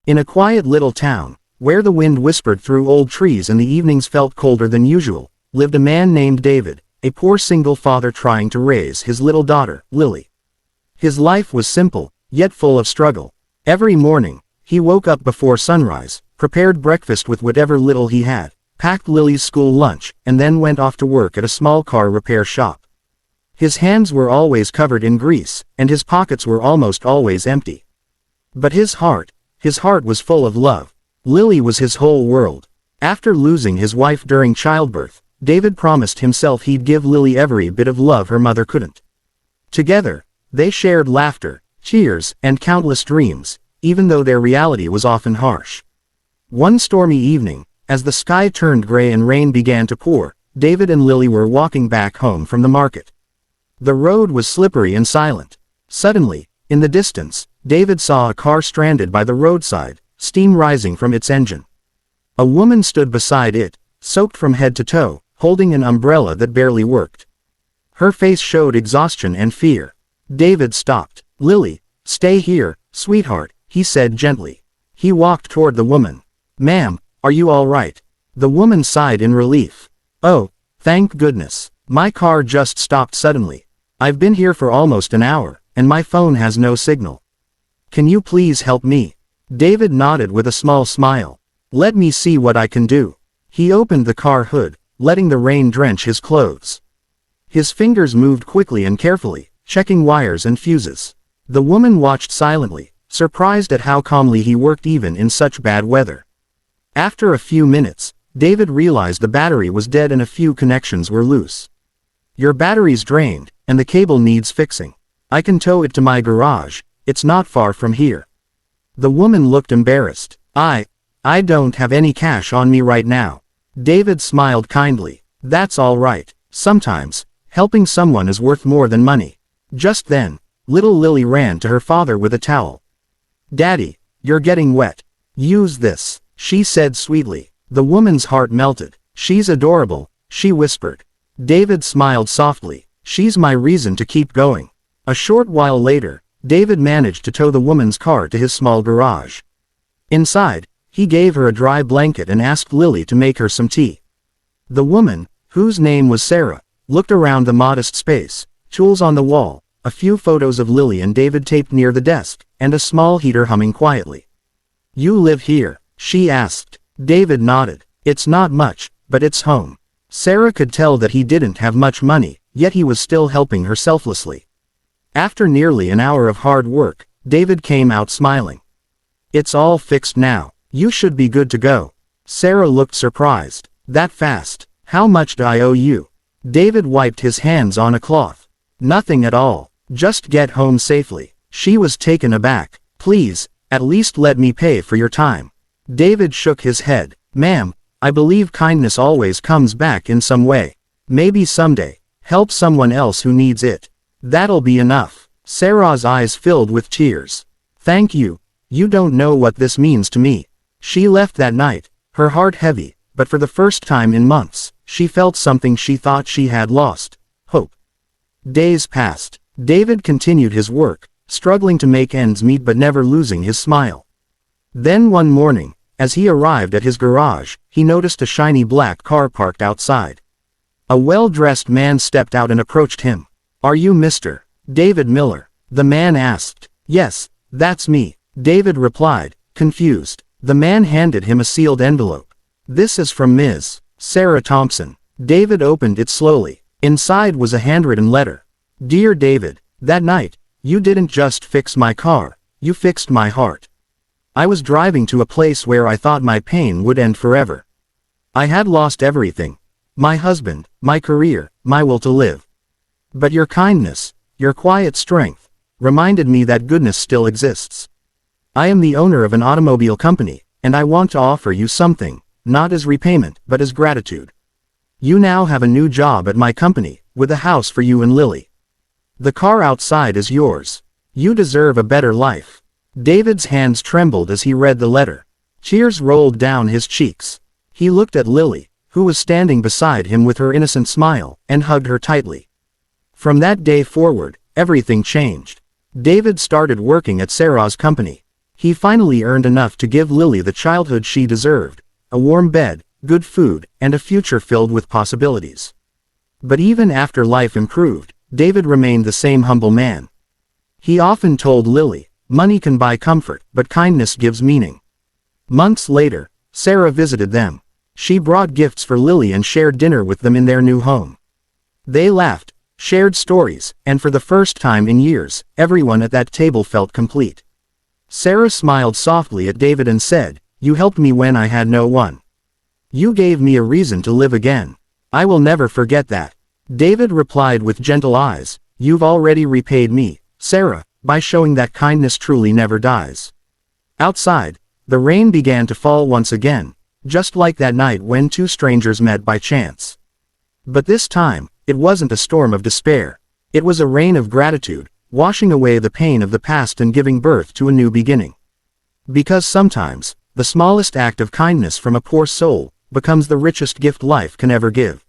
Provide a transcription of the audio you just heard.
In a quiet little town, where the wind whispered through old trees and the evenings felt colder than usual, lived a man named David, a poor single father trying to raise his little daughter, Lily. His life was simple, yet full of struggle. Every morning, he woke up before sunrise, prepared breakfast with whatever little he had, packed Lily's school lunch, and then went off to work at a small car repair shop. His hands were always covered in grease, and his pockets were almost always empty. But his heart was full of love. Lily was his whole world. After losing his wife during childbirth, David promised himself he'd give Lily every bit of love her mother couldn't. Together, they shared laughter, cheers, and countless dreams, even though their reality was often harsh. One stormy evening, as the sky turned gray and rain began to pour, David and Lily were walking back home from the market. The road was slippery and silent. Suddenly, in the distance, David saw a car stranded by the roadside, steam rising from its engine. A woman stood beside it, soaked from head to toe, holding an umbrella that barely worked. Her face showed exhaustion and fear. David stopped. "Lily, stay here, sweetheart," he said gently. He walked toward the woman. "Ma'am, are you all right?" The woman sighed in relief. "Oh, thank goodness. My car just stopped suddenly. I've been here for almost an hour, and my phone has no signal. Can you please help me?" David nodded with a small smile. "Let me see what I can do." He opened the car hood, letting the rain drench his clothes. His fingers moved quickly and carefully, checking wires and fuses. The woman watched silently, surprised at how calmly he worked even in such bad weather. After a few minutes, David realized the battery was dead and a few connections were loose. "Your battery's drained, and the cable needs fixing. I can tow it to my garage, it's not far from here." The woman looked embarrassed. I don't have any cash on me right now." David smiled kindly. "That's all right. Sometimes, helping someone is worth more than money." Just then, little Lily ran to her father with a towel. "Daddy, you're getting wet. Use this," she said sweetly. The woman's heart melted. "She's adorable," she whispered. David smiled softly. "She's my reason to keep going." A short while later, David managed to tow the woman's car to his small garage. Inside, he gave her a dry blanket and asked Lily to make her some tea. The woman, whose name was Sarah, looked around the modest space, tools on the wall, a few photos of Lily and David taped near the desk, and a small heater humming quietly. "You live here?" she asked. David nodded. "It's not much, but it's home." Sarah could tell that he didn't have much money, yet he was still helping her selflessly. After nearly an hour of hard work, David came out smiling. "It's all fixed now. You should be good to go." Sarah looked surprised. "That fast? How much do I owe you?" David wiped his hands on a cloth. "Nothing at all. Just get home safely." She was taken aback. "Please, at least let me pay for your time." David shook his head. "Ma'am, I believe kindness always comes back in some way. Maybe someday, help someone else who needs it. That'll be enough." Sarah's eyes filled with tears. "Thank you. You don't know what this means to me." She left that night, her heart heavy, but for the first time in months, she felt something she thought she had lost: hope. Days passed. David continued his work, struggling to make ends meet but never losing his smile. Then one morning, as he arrived at his garage, he noticed a shiny black car parked outside. A well-dressed man stepped out and approached him. "Are you Mr. David Miller?" the man asked. "Yes, that's me," David replied, confused. The man handed him a sealed envelope. "This is from Ms. Sarah Thompson." David opened it slowly. Inside was a handwritten letter. "Dear David, that night, you didn't just fix my car, you fixed my heart. I was driving to a place where I thought my pain would end forever. I had lost everything: my husband, my career, my will to live. But your kindness, your quiet strength, reminded me that goodness still exists. I am the owner of an automobile company, and I want to offer you something, not as repayment but as gratitude. You now have a new job at my company, with a house for you and Lily. The car outside is yours. You deserve a better life." David's hands trembled as he read the letter. Tears rolled down his cheeks. He looked at Lily, who was standing beside him with her innocent smile, and hugged her tightly. From that day forward, everything changed. David started working at Sarah's company. He finally earned enough to give Lily the childhood she deserved, a warm bed, good food, and a future filled with possibilities. But even after life improved, David remained the same humble man. He often told Lily, "Money can buy comfort, but kindness gives meaning." Months later, Sarah visited them. She brought gifts for Lily and shared dinner with them in their new home. They laughed, shared stories, and for the first time in years, everyone at that table felt complete. Sarah smiled softly at David and said, "You helped me when I had no one. You gave me a reason to live again. I will never forget that." David replied with gentle eyes, "You've already repaid me, Sarah, by showing that kindness truly never dies." Outside, the rain began to fall once again, just like that night when two strangers met by chance. But this time, it wasn't a storm of despair. It was a rain of gratitude, washing away the pain of the past and giving birth to a new beginning. Because sometimes, the smallest act of kindness from a poor soul becomes the richest gift life can ever give.